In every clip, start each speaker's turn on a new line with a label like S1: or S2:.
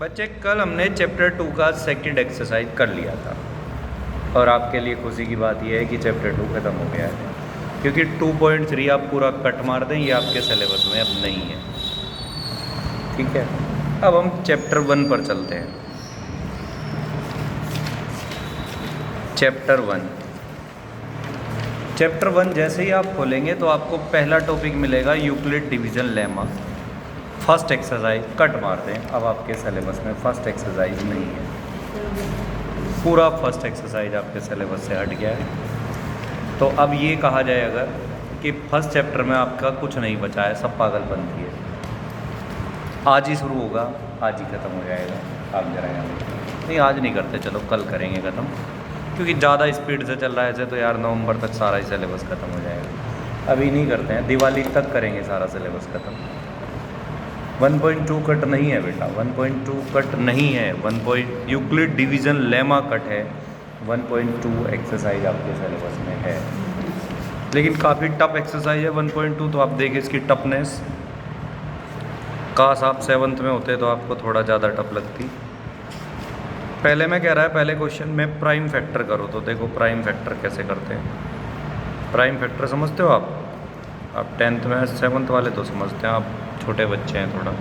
S1: बच्चे कल हमने चैप्टर 2 का सेकंड एक्सरसाइज कर लिया था और आपके लिए खुशी की बात यह है कि चैप्टर 2 ख़त्म हो गया है, क्योंकि 2.3 आप पूरा कट मार दें, ये आपके सिलेबस में अब नहीं है। ठीक है, अब हम चैप्टर 1 पर चलते हैं। चैप्टर 1 जैसे ही आप खोलेंगे तो आपको पहला टॉपिक मिलेगा Euclid division lemma. First exercise cut मार दें, अब आपके सिलेबस में फर्स्ट एक्सरसाइज नहीं है, पूरा फर्स्ट एक्सरसाइज आपके सिलेबस से हट गया है। तो अब ये कहा जाए अगर कि फर्स्ट चैप्टर में आपका कुछ नहीं बचा है, सब पागलपंती है। आज ही शुरू होगा, आज ही ख़त्म हो जाएगा। आप जरा यहाँ नहीं, आज नहीं करते, चलो कल करेंगे ख़त्म, क्योंकि ज़्यादा स्पीड से चल रहा है ऐसे तो यार नवंबर तक सारा ही सिलेबस ख़त्म हो जाएगा। अभी नहीं करते हैं, दिवाली तक करेंगे सारा सिलेबस ख़त्म। 1.2 कट नहीं है बेटा, 1.2 कट नहीं है, यूक्लिड डिवीज़न लेमा कट है। 1.2 एक्सरसाइज आपके सिलेबस में है, लेकिन काफ़ी टफ एक्सरसाइज है 1.2। तो आप देखिए इसकी टफनेस, काश आप 7th में होते तो आपको थोड़ा ज़्यादा टफ लगती। पहले मैं कह रहा है, पहले क्वेश्चन में प्राइम फैक्टर करो, तो देखो प्राइम फैक्टर कैसे करते हैं। प्राइम फैक्टर समझते हो आप 10th में, 7th वाले तो समझते हैं, आप छोटे बच्चे हैं थोड़ा,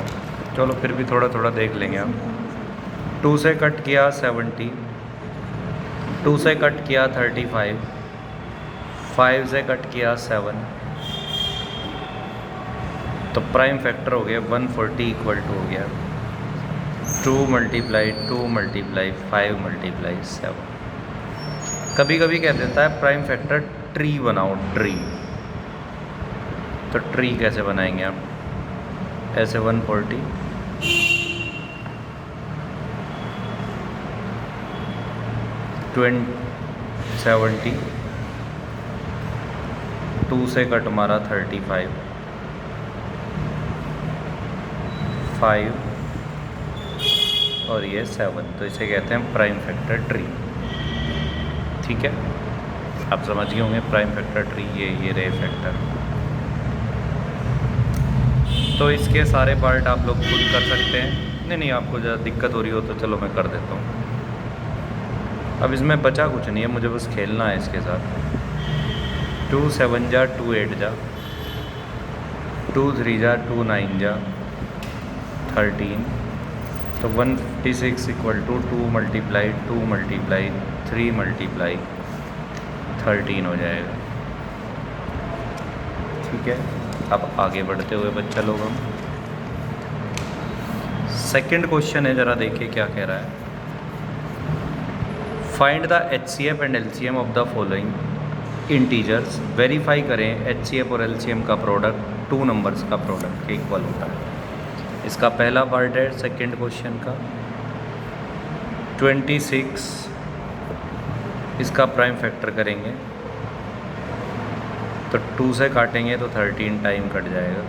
S1: चलो फिर भी थोड़ा थोड़ा देख लेंगे हम। 2 से कट किया 70, 2 से कट किया 35, 5 से कट किया 7, तो प्राइम फैक्टर हो गया 140 इक्वल टू हो गया 2 मल्टीप्लाई 5 मल्टीप्लाई 7। कभी कभी कह देता है प्राइम फैक्टर ट्री बनाओ, ट्री। तो ट्री कैसे बनाएंगे आप? ऐसे 140 70, 2 से कट मारा 35, 5 और ये 7, तो इसे कहते हैं प्राइम फैक्टर ट्री। ठीक है, आप समझ गए होंगे प्राइम फैक्टर ट्री, ये रहे फैक्टर। तो इसके सारे पार्ट आप लोग खुद कर सकते हैं। नहीं, आपको ज़्यादा दिक्कत हो रही हो तो चलो मैं कर देता हूँ। अब इसमें बचा कुछ नहीं है, मुझे बस खेलना है इसके साथ। 2 7 जा 2 8 जा, 2 3 जा 2 9 जा 13, तो 156 इक्वल टू 2 मल्टीप्लाई 3 मल्टीप्लाई 13 हो जाएगा। ठीक है, अब आगे बढ़ते हुए बच्चा लोग हम सेकंड क्वेश्चन है, ज़रा देखिए क्या कह रहा है। Find the HCF and LCM of the following integers. Verify करें HCF और LCM का प्रोडक्ट 2 नंबर्स का प्रोडक्ट के इक्वल होता है। इसका पहला पार्ट है सेकंड क्वेश्चन का। 26 इसका प्राइम फैक्टर करेंगे तो 2 से काटेंगे तो 13 टाइम कट जाएगा।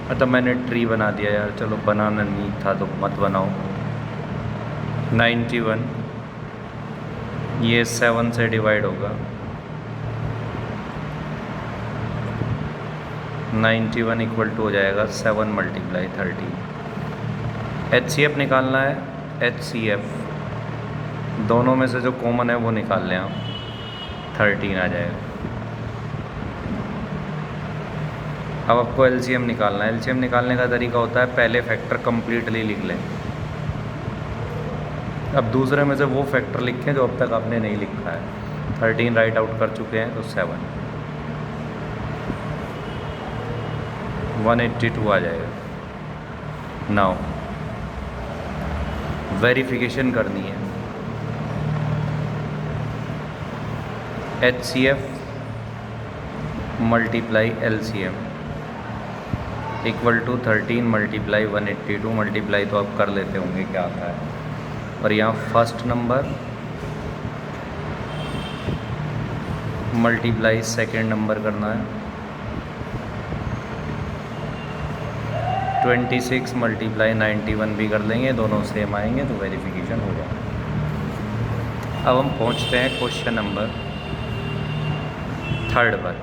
S1: मतलब मैंने ट्री बना दिया यार, चलो बनाना नहीं था तो मत बनाओ। 91 ये 7 से डिवाइड होगा, 91 इक्वल टू हो जाएगा 7 मल्टीप्लाई 30। HCF निकालना है, HCF दोनों में से जो कॉमन है वो निकाल लें आप, 13 आ जाएगा। अब आपको LCM निकालना है। LCM निकालने का तरीका होता है पहले फैक्टर कम्प्लीटली लिख लें, अब दूसरे में से वो फैक्टर लिखें जो अब तक आपने नहीं लिखा है। 13 राइट आउट कर चुके हैं तो 7, 182 आ जाएगा। नाउ वेरिफिकेशन करनी है। HCF multiply LCM equal to 13 multiply 182 multiply तो आप कर लेते होंगे क्या आता है। और यहाँ first number multiply second number करना है। 26 मल्टीप्लाई 91 भी कर लेंगे, दोनों सेम आएंगे तो वेरिफिकेशन हो जाएगा। अब हम पहुँचते हैं क्वेश्चन नंबर 3 पर।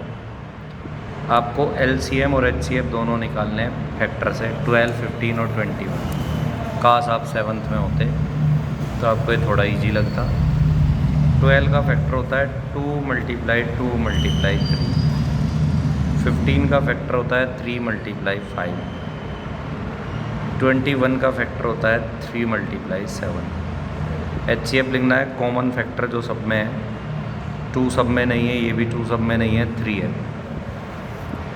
S1: आपको LCM और HCF दोनों निकालने हैं फैक्टर से, 12, 15 और 21। काश आप 7th में होते तो आपको ये थोड़ा इजी लगता। 12 का फैक्टर होता है 2 × 2 × 3। 15 का फैक्टर होता है 3 × 5। 21 का फैक्टर होता है 3 × 7। HCF लिखना है कॉमन फैक्टर जो सब में है, 2 सब में नहीं है, ये भी 2 सब में नहीं है, 3 है।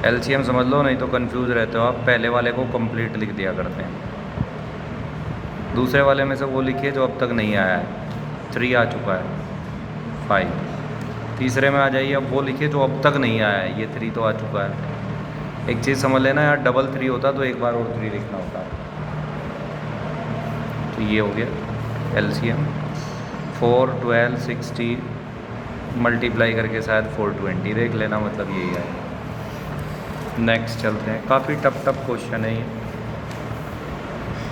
S1: LCM समझ लो, नहीं तो कंफ्यूज रहते हो आप। पहले वाले को कंप्लीट लिख दिया करते हैं, दूसरे वाले में से वो लिखिए जो अब तक नहीं आया है। 3 आ चुका है, 5। तीसरे में आ जाइए, अब वो लिखिए जो अब तक नहीं आया है। ये 3 तो आ चुका है। एक चीज़ समझ लेना यार, डबल 3 होता तो एक बार और 3 लिखना होता। तो ये हो गया LCM। 4, 12, 60 मल्टीप्लाई करके शायद 420 देख लेना, मतलब यही है। नेक्स्ट चलते हैं। काफ़ी टफ क्वेश्चन है ये,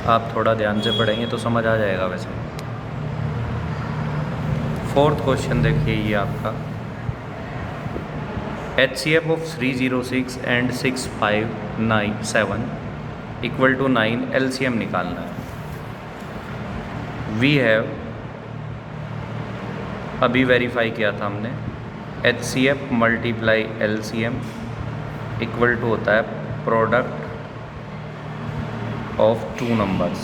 S1: आप थोड़ा ध्यान से पढ़ेंगे तो समझ आ जाएगा वैसे। 4th क्वेश्चन देखिए ये आपका। HCF of 306 and 6597 equal to 9 LCM निकालना है। वी हैव, अभी वेरीफाई किया था हमने, HCF multiply LCM equal to होता है प्रोडक्ट ऑफ 2 नंबर्स।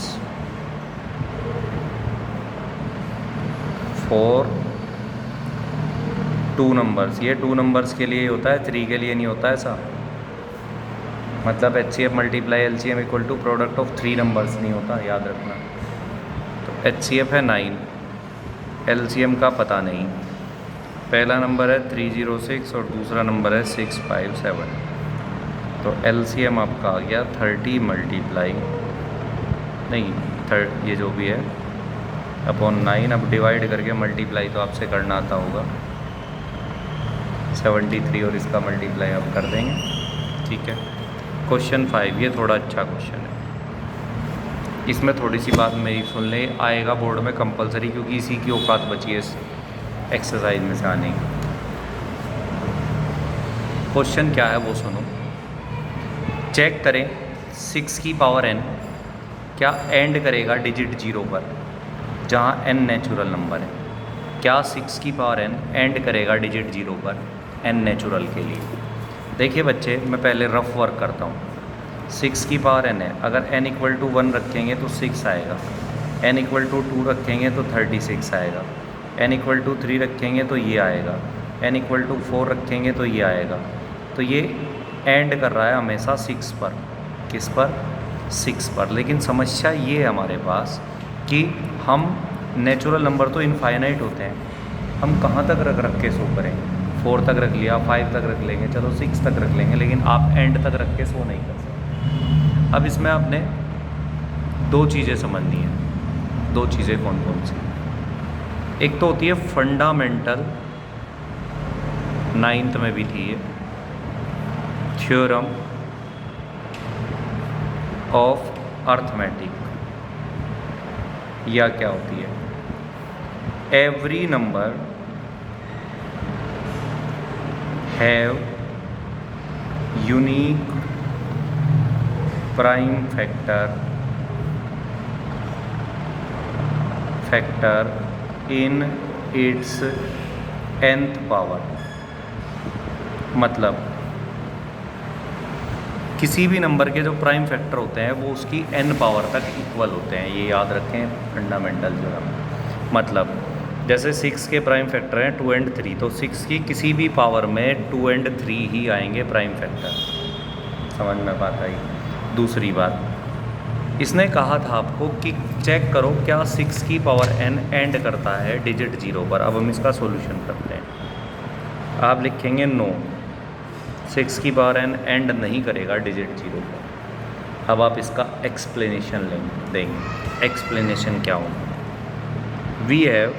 S1: 4 2 नंबर्स, ये 2 नंबर्स के लिए होता है, 3 के लिए नहीं होता ऐसा। मतलब HCF multiply LCM equal to product of 3 numbers नहीं होता, याद रखना। तो HCF है 9, LCM का पता नहीं। पहला नंबर है 306 और दूसरा नंबर है 657। तो LCM आपका आ गया 30 मल्टीप्लाई, नहीं ये जो भी है अपॉन 9। अब डिवाइड करके मल्टीप्लाई तो आपसे करना आता होगा। 73 और इसका मल्टीप्लाई आप कर देंगे, ठीक है। क्वेश्चन 5, ये थोड़ा अच्छा क्वेश्चन है। इसमें थोड़ी सी बात मेरी सुन ले, आएगा बोर्ड में कंपलसरी, क्योंकि इसी की औकात बची है इस एक्सरसाइज में से आने की। क्वेश्चन क्या है वो सुनो। चेक करें 6 की पावर n क्या एंड करेगा डिजिट 0 पर, जहाँ n नेचुरल नंबर है। क्या 6 की पावर n एंड करेगा डिजिट 0 पर n नेचुरल के लिए। देखिए बच्चे, मैं पहले रफ वर्क करता हूँ। 6 की पावर n है, अगर n इक्वल टू 1 रखेंगे तो 6 आएगा, n इक्वल टू 2 रखेंगे तो 36 आएगा, n इक्वल टू 3 रखेंगे तो ये आएगा, n इक्वल टू 4 रखेंगे तो ये आएगा। तो ये एंड कर रहा है हमेशा 6 पर। किस पर? 6 पर। लेकिन समस्या ये है हमारे पास कि हम नेचुरल नंबर तो इनफाइनाइट होते हैं, हम कहाँ तक रख के शो करें। 4 तक रख लिया, 5 तक रख लेंगे, चलो 6 तक रख लेंगे, लेकिन आप एंड तक रख के शो नहीं कर सकते। अब इसमें आपने 2 चीज़ें समझनी है। 2 चीज़ें कौन कौन सी? एक तो होती है फंडामेंटल, 9th में भी थी ये, थ्योरम ऑफ अर्थमेटिक। या क्या होती है? Every number have unique prime factor in its nth power. मतलब किसी भी नंबर के जो प्राइम फैक्टर होते हैं वो उसकी n पावर तक इक्वल होते हैं, ये याद रखें फंडामेंटल थ्योरम। मतलब जैसे 6 के प्राइम फैक्टर हैं 2 और 3, तो 6 की किसी भी पावर में 2 और 3 ही आएंगे प्राइम फैक्टर। समझ में बात आई? दूसरी बात, इसने कहा था आपको कि चेक करो क्या 6 की पावर n एंड करता है डिजिट 0 पर। अब हम इसका सॉल्यूशन करते हैं। आप लिखेंगे नो, 6 की पावर n एंड नहीं करेगा डिजिट 0 पर। अब आप इसका एक्सप्लेनेशन देंगे। एक्सप्लेनेशन क्या होगा? वी हैव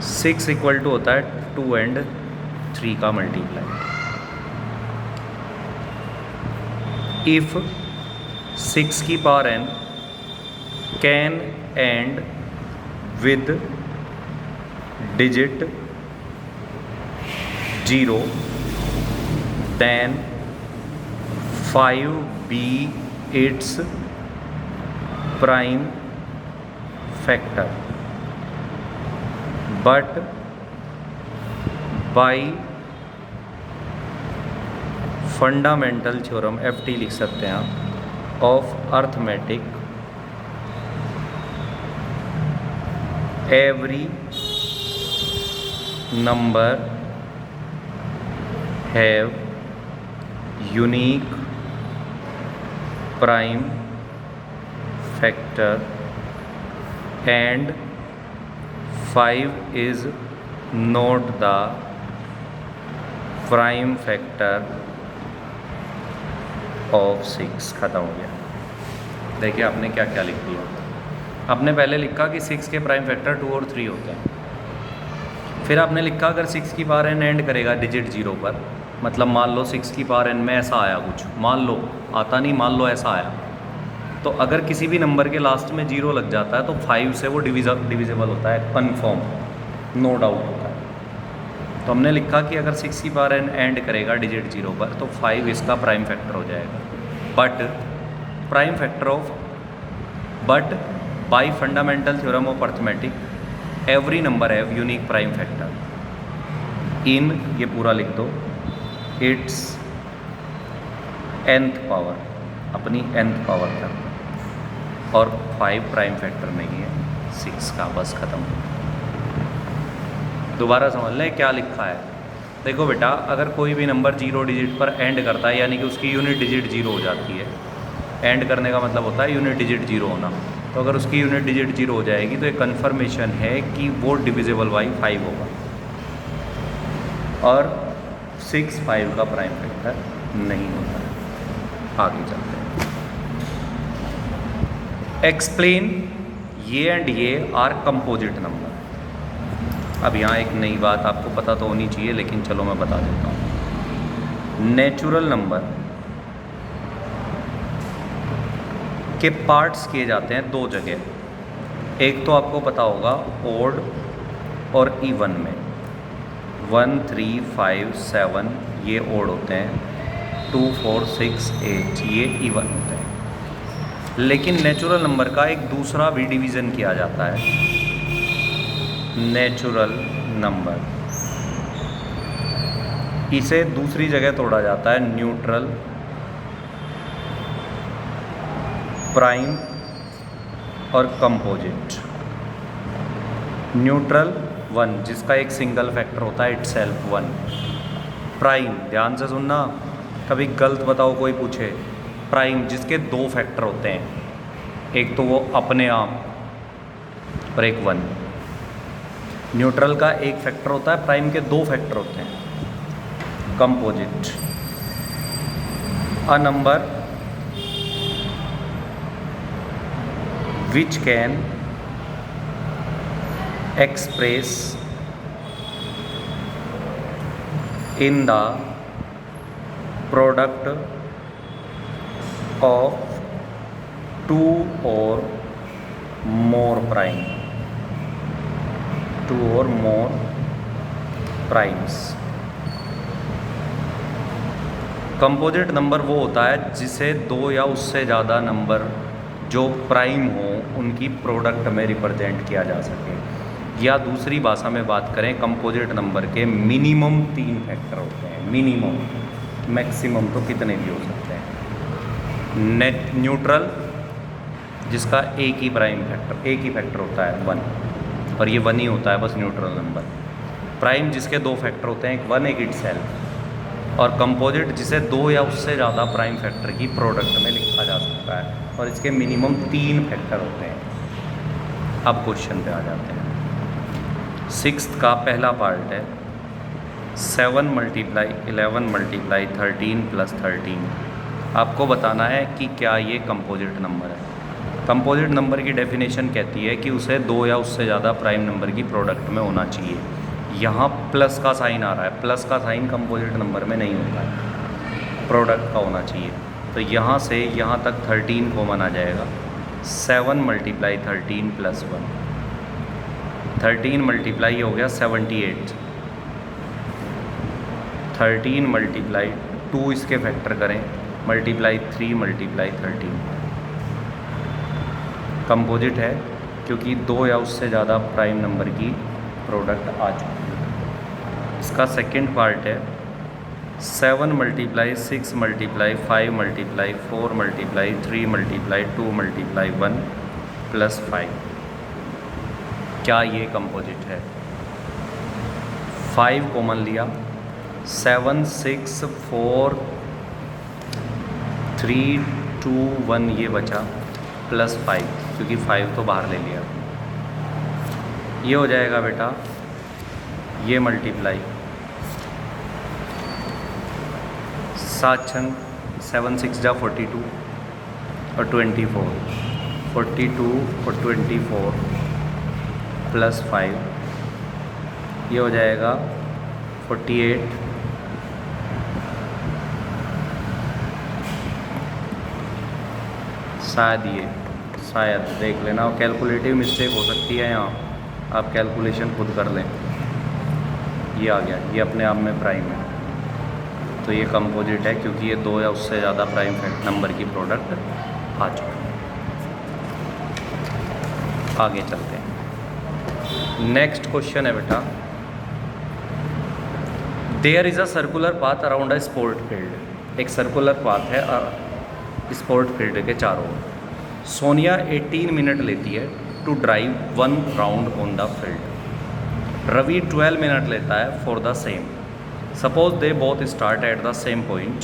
S1: 6 इक्वल टू होता है 2 और 3 का मल्टीप्लाई। इफ 6 की power n can and with digit 0, then 5 be its prime factor, but by fundamental theorem FT लिख सकते हैं of arithmetic, every number have unique prime factor and 5 is not the prime factor of 6। ख़त्म हो गया। देखिए आपने क्या क्या लिख दिया। आपने पहले लिखा कि 6 के प्राइम फैक्टर 2 और 3 होते हैं। फिर आपने लिखा अगर 6 की पावर n एंड करेगा डिजिट 0 पर, मतलब मान लो 6 की पावर n में ऐसा आया कुछ, मान लो आता नहीं, मान लो ऐसा आया, तो अगर किसी भी नंबर के लास्ट में 0 लग जाता है तो 5 से वो डिविजिबल होता है, कन्फर्म, नो डाउट होता है। तो हमने लिखा कि अगर 6 की पावर n एंड करेगा डिजिट 0 पर तो 5 इसका प्राइम फैक्टर हो जाएगा। But prime factor of, but by fundamental theorem of arithmetic every number have unique prime factor in, ये पूरा लिख दो, इट्स nth पावर, अपनी nth पावर तक, और 5 प्राइम फैक्टर नहीं है 6 का। बस ख़त्म। दोबारा समझ लें क्या लिखा है। देखो बेटा, अगर कोई भी नंबर 0 डिजिट पर एंड करता है यानी कि उसकी यूनिट डिजिट 0 हो जाती है। एंड करने का मतलब होता है यूनिट डिजिट 0 होना। तो अगर उसकी यूनिट डिजिट 0 हो जाएगी तो एक कन्फर्मेशन है कि वो डिविजिबल बाई 5 होगा, और 6 5 का प्राइम फैक्टर नहीं होता है। आगे चलते हैं। एक्सप्लेन ये एंड ये आर कंपोजिट नंबर। अब यहाँ एक नई बात आपको पता तो होनी चाहिए, लेकिन चलो मैं बता देता हूँ। नेचुरल नंबर के पार्ट्स किए जाते हैं 2 जगह। एक तो आपको पता होगा ओड और इवन में, 1 3 5 7 ये ओड होते हैं, 2 4 6 8 ये इवन होते हैं। लेकिन नेचुरल नंबर का एक दूसरा भी डिवीज़न किया जाता है। नेचुरल नंबर, इसे दूसरी जगह तोड़ा जाता है, न्यूट्रल, प्राइम और कंपोजिट। न्यूट्रल 1 जिसका एक सिंगल फैक्टर होता है इटसेल्फ 1। प्राइम, ध्यान से सुनना, कभी गलत बताओ कोई पूछे, प्राइम जिसके 2 फैक्टर होते हैं, एक तो वो अपने आप और एक 1। न्यूट्रल का एक फैक्टर होता है, प्राइम के 2 फैक्टर होते हैं। Composite, a number which can express in the product of 2 or more prime, 2 or more primes। Composite number वो होता है जिसे 2 या उससे ज़्यादा नंबर जो प्राइम हो उनकी प्रोडक्ट में रिप्रेजेंट किया जा सके। या दूसरी भाषा में बात करें, कंपोजिट नंबर के मिनिमम 3 फैक्टर होते हैं। मिनिमम, मैक्सिमम तो कितने भी हो सकते हैं। न्यूट्रल जिसका एक ही प्राइम फैक्टर, एक ही फैक्टर होता है 1, और ये 1 ही होता है बस न्यूट्रल नंबर। प्राइम जिसके 2 फैक्टर होते हैं, एक 1 एक इटसेल्फ। और कंपोजिट जिसे 2 या उससे ज़्यादा प्राइम फैक्टर की प्रोडक्ट में लिखा जा सकता है, और इसके मिनिमम 3 फैक्टर होते हैं। अब क्वेश्चन पे आ जाते हैं। 6th का पहला पार्ट है 7 × 11 × 13 + 13। आपको बताना है कि क्या ये कंपोजिट नंबर है। कंपोजिट नंबर की डेफिनेशन कहती है कि उसे 2 या उससे ज़्यादा प्राइम नंबर की प्रोडक्ट में होना चाहिए। यहाँ प्लस का साइन आ रहा है, प्लस का साइन कंपोजिट नंबर में नहीं होता है, प्रोडक्ट का होना चाहिए। तो यहाँ से यहाँ तक 13 कॉमन आ जाएगा। 7 × 13 + 1, 13 मल्टीप्लाई हो गया 78, 13 मल्टीप्लाई 2 इसके फैक्टर करें, मल्टीप्लाई 3 × 13, कंपोजिट है क्योंकि 2 या उससे ज़्यादा प्राइम नंबर की प्रोडक्ट आ चुकी है। इसका सेकंड पार्ट है 7 × 6 × 5 × 4 × 3 × 2 × 1 + 5। क्या ये कंपोजिट है? 5 कॉमन लिया, 7 6 4 3 2 1 ये बचा +5, क्योंकि 5 तो बाहर ले लिया। ये हो जाएगा बेटा, ये मल्टीप्लाई 7 छंग 7 6 जा 42 और 24, 42 और 24 +5 ये हो जाएगा 48। शायद देख लेना, कैलकुलेटिव मिस्टेक हो सकती है यहाँ, आप कैलकुलेशन खुद कर लें। ये आ गया, ये अपने आप में प्राइम है, तो ये कंपोजिट है क्योंकि ये 2 या उससे ज़्यादा प्राइम नंबर की प्रोडक्ट आ चुकी है। आगे चलते हैं। नेक्स्ट क्वेश्चन है बेटा, there is a circular path around a sport field. एक सर्कुलर पाथ है स्पोर्ट फील्ड के चारों ओर। सोनिया 18 मिनट लेती है to drive 1 round on the field. Ravi 12 minute लेता है for the same. Suppose they both start at the same point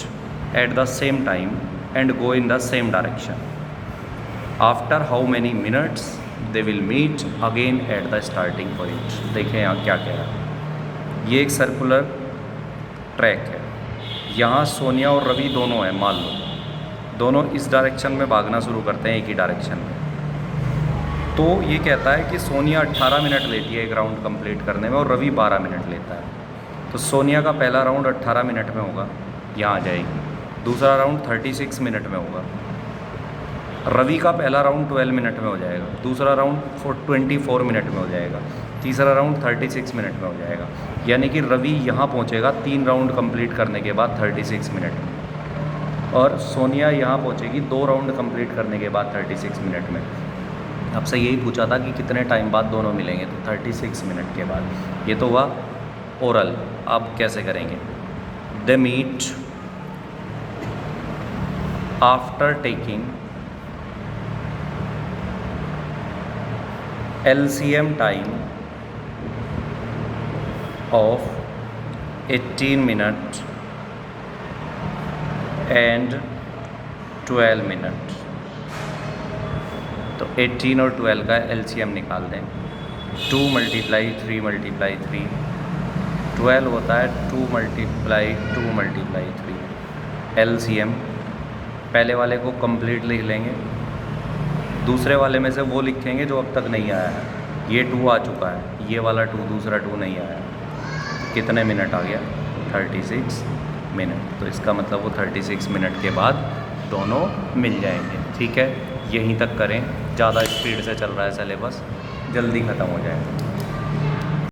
S1: at the same time and go in the same direction. After how many minutes they will meet again at the starting point. देखें यहाँ क्या कह रहा है। ये एक circular track है, यहाँ सोनिया और रवि दोनों हैं। मान लो दोनों इस डायरेक्शन में भागना शुरू करते हैं, एक ही डायरेक्शन में। तो ये कहता है कि सोनिया 18 मिनट लेती है एक राउंड कंप्लीट करने में और रवि 12 मिनट लेता है। तो सोनिया का पहला राउंड 18 मिनट में होगा, यहाँ आ जाएगी। दूसरा राउंड 36 मिनट में होगा। रवि का पहला राउंड 12 मिनट में हो जाएगा, दूसरा राउंड 24 मिनट में हो जाएगा, तीसरा राउंड 36 मिनट में हो जाएगा। यानी कि रवि यहाँ पहुँचेगा 3 राउंड कंप्लीट करने के बाद 36 मिनट में, और सोनिया यहाँ पहुँचेगी 2 राउंड कंप्लीट करने के बाद 36 मिनट में। आपसे यही पूछा था कि कितने टाइम बाद दोनों मिलेंगे, तो 36 मिनट के बाद। ये तो हुआ ओरल। अब कैसे करेंगे? They meet after taking LCM time of 18 minute and 12 minute. तो 18 और 12 का LCM निकाल दें। 2 × 3 × 3 12 होता है, 2 × 2 × 3 LCM। पहले वाले को कंप्लीट लिख लेंगे, दूसरे वाले में से वो लिखेंगे जो अब तक नहीं आया है। ये 2 आ चुका है, ये वाला 2, दूसरा 2 नहीं आया। कितने मिनट आ गया? 36 मिनट। तो इसका मतलब वो 36 मिनट के बाद दोनों मिल जाएंगे। ठीक है, यहीं तक करें, ज़्यादा स्पीड से चल रहा है सिलेबस, जल्दी ख़त्म हो जाएगा।